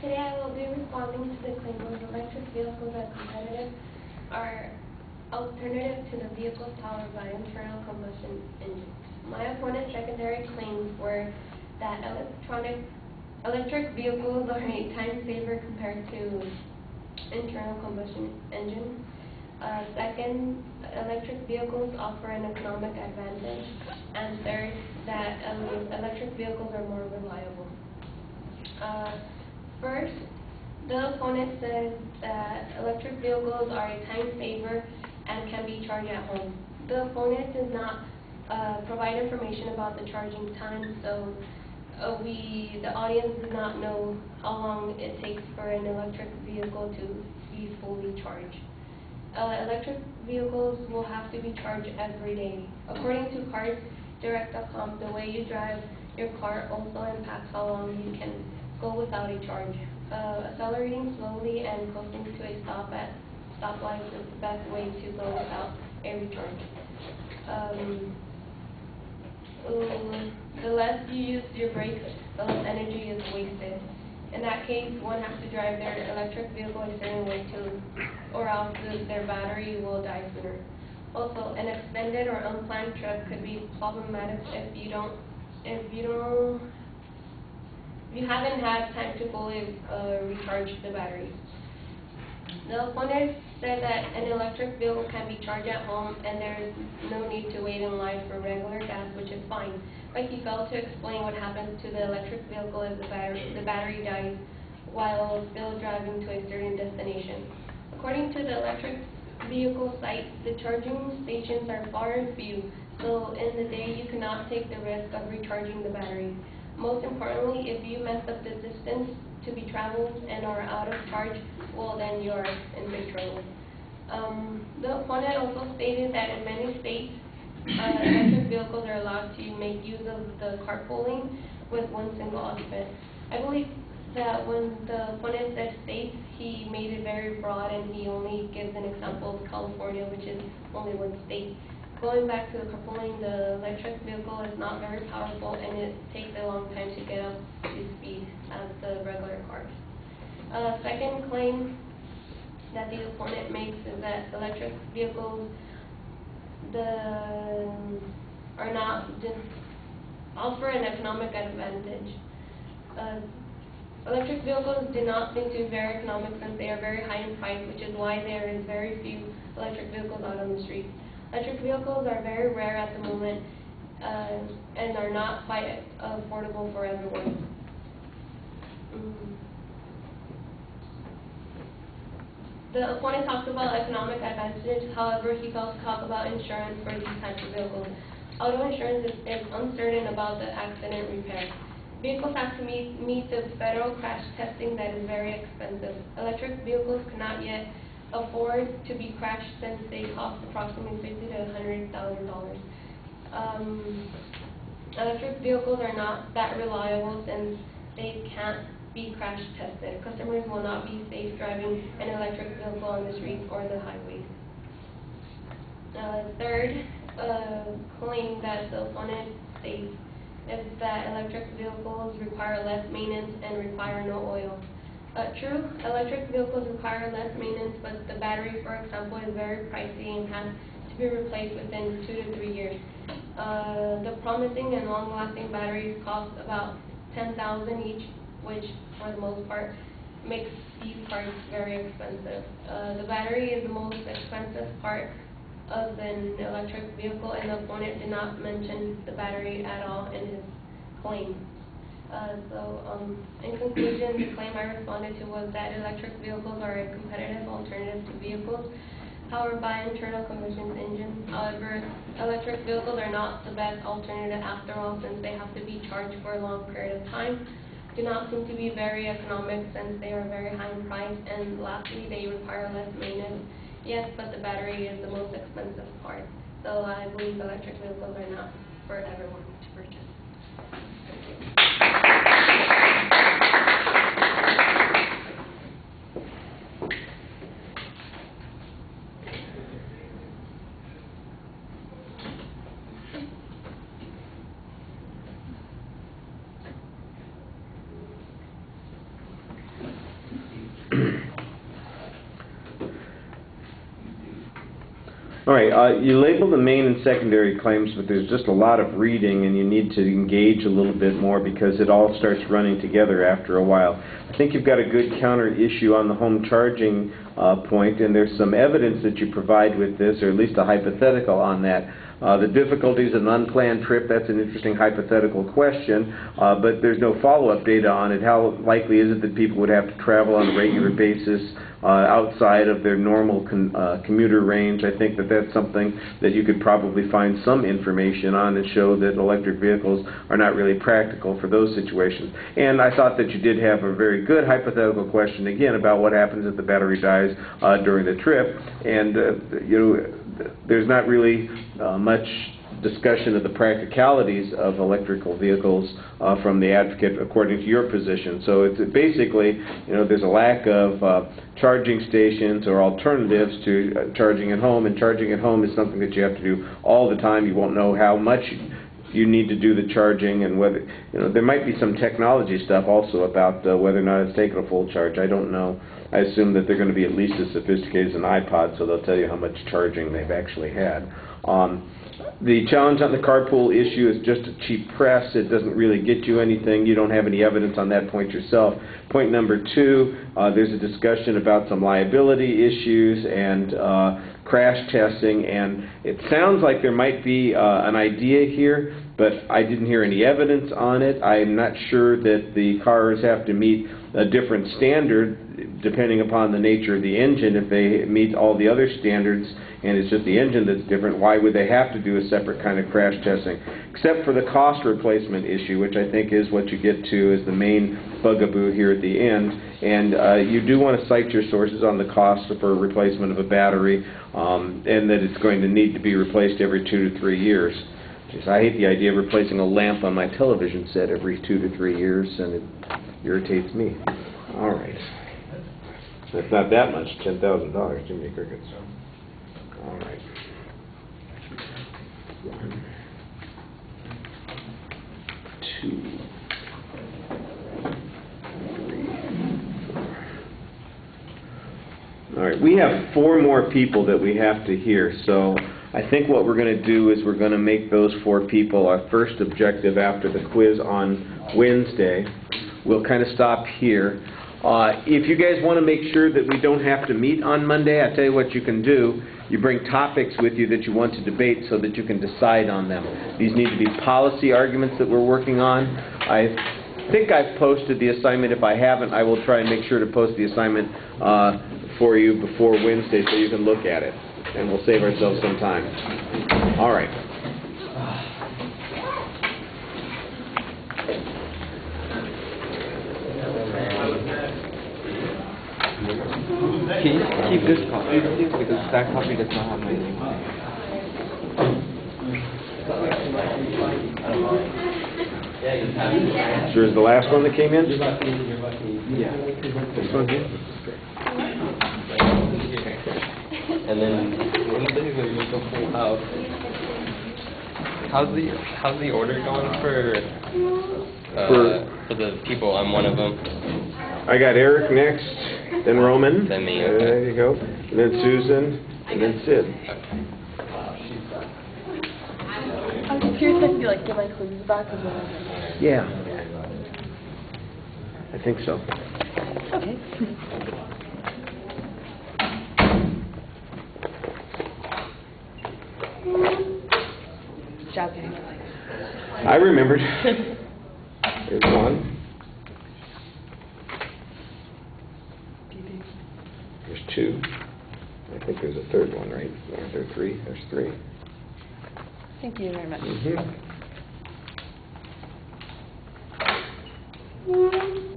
Today I will be responding to the claim of electric vehicles are competitive, are alternative to the vehicles powered by internal combustion engines. My opponent's secondary claims were that electric vehicles are a time saver compared to internal combustion engines. Second, electric vehicles offer an economic advantage. And third, that electric vehicles are more reliable. First, the opponent says that electric vehicles are a time saver and can be charged at home. The opponent does not provide information about the charging time, so the audience does not know how long it takes for an electric vehicle to be fully charged. Electric vehicles will have to be charged every day. According to carsdirect.com, the way you drive your car also impacts how long you can go without a charge. Accelerating slowly and coasting to a stop at stoplights is the best way to go without a recharge. The less you use your brakes, the less energy is wasted. In that case, one has to drive their electric vehicle a certain way or else their battery will die sooner. Also, an extended or unplanned trip could be problematic if you haven't had time to fully recharge the battery. The opponent said that an electric vehicle can be charged at home and there is no need to wait in line for regular gas, which is fine. But he failed to explain what happens to the electric vehicle if the battery dies while still driving to a certain destination. According to the electric vehicle site, the charging stations are far and few, so in the day you cannot take the risk of recharging the battery. Most importantly, if you mess up the distance to be traveled and are out of charge, well then you are in big trouble. The opponent also stated that in many states, electric vehicles are allowed to make use of the carpooling with one single occupant. I believe that when the opponent said states, he made it very broad and he only gives an example of California, which is only one state. Going back to the carpooling, the electric vehicle is not very powerful and it takes a long time to get up to speed as the regular cars. Second claim that the opponent makes is that electric vehicles offer an economic advantage. Electric vehicles do not seem to be very economic since they are very high in price, which is why there is very few electric vehicles out on the streets. Electric vehicles are very rare at the moment and are not quite affordable for everyone. The opponent talks about economic advantage, however, he fails to talk about insurance for these types of vehicles. Auto insurance is uncertain about the accident repair. Vehicles have to meet the federal crash testing that is very expensive. Electric vehicles cannot yet afford to be crashed since they cost approximately $50,000 to $100,000. Electric vehicles are not that reliable since they can't be crash tested. Customers will not be safe driving an electric vehicle on the streets or the highways. Third claim that the opponent states is that electric vehicles require less maintenance and require no oil. True, electric vehicles require less maintenance, but the battery, for example, is very pricey and has to be replaced within 2 to 3 years. The promising and long-lasting batteries cost about $10,000 each, which, for the most part, makes these parts very expensive. The battery is the most expensive part of an electric vehicle, and the opponent did not mention the battery at all in his claim. In conclusion, the claim I responded to was that electric vehicles are a competitive alternative to vehicles powered by internal combustion engines. However, electric vehicles are not the best alternative after all, since they have to be charged for a long period of time, do not seem to be very economic since they are very high in price, and lastly, they require less maintenance. Yes, but the battery is the most expensive part. So I believe electric vehicles are not for everyone to purchase. Thank you. All right, you label the main and secondary claims, but there's just a lot of reading, and you need to engage a little bit more because it all starts running together after a while. I think you've got a good counter issue on the home charging point, and there's some evidence that you provide with this, or at least a hypothetical on that. The difficulties of an unplanned trip, that's an interesting hypothetical question, but there's no follow-up data on it. How likely is it that people would have to travel on a regular basis outside of their normal commuter range? I think that that's something that you could probably find some information on and show that electric vehicles are not really practical for those situations. And I thought that you did have a very good hypothetical question, again, about what happens if the battery dies during the trip. And, there's not really much discussion of the practicalities of electrical vehicles from the advocate according to your position. So it's basically, there's a lack of charging stations or alternatives to charging at home, and charging at home is something that you have to do all the time. You won't know how much you need to do the charging, and whether, there might be some technology stuff also about whether or not it's taking a full charge. I don't know. I assume that they're going to be at least as sophisticated as an iPod, so they'll tell you how much charging they've actually had. The challenge on the carpool issue is just a cheap press. It doesn't really get you anything. You don't have any evidence on that point yourself. Point number two, there's a discussion about some liability issues and crash testing, and it sounds like there might be an idea here, but I didn't hear any evidence on it. I'm not sure that the cars have to meet a different standard depending upon the nature of the engine. If they meet all the other standards and it's just the engine that's different, why would they have to do a separate kind of crash testing? Except for the cost replacement issue, which I think is what you get to as the main bugaboo here at the end. And you do want to cite your sources on the cost for replacement of a battery, and that it's going to need to be replaced every 2 to 3 years. I hate the idea of replacing a lamp on my television set every 2 to 3 years, and it irritates me. All right. It's not that much, $10,000, Jimmy Crickets. All right. 1, 2, 3, 4. All right, we have 4 more people that we have to hear, so I think what we're going to do is we're going to make those 4 people our first objective after the quiz on Wednesday. We'll kind of stop here. If you guys want to make sure that we don't have to meet on Monday, I'll tell you what you can do. You bring topics with you that you want to debate so that you can decide on them. These need to be policy arguments that we're working on. I think I've posted the assignment. If I haven't, I will try and make sure to post the assignment for you before Wednesday so you can look at it. And we'll save ourselves some time. All right. Can you keep this copy, please? Because that copy does not have my name on it. Sure is the last one that came in? Yeah. This one here? And then Wednesday we make a full house. How's the order going for the people? I'm one of them. I got Eric next, then Roman. Then me. Okay. There you go. And then Susan, and then Sid. I'm just curious if I could get my clues back as well. Yeah. I think so. Okay. Job game. I remembered. There's one. There's 2. I think there's a third one, right? Aren't there 3? There's 3. Thank you very much. Mm-hmm.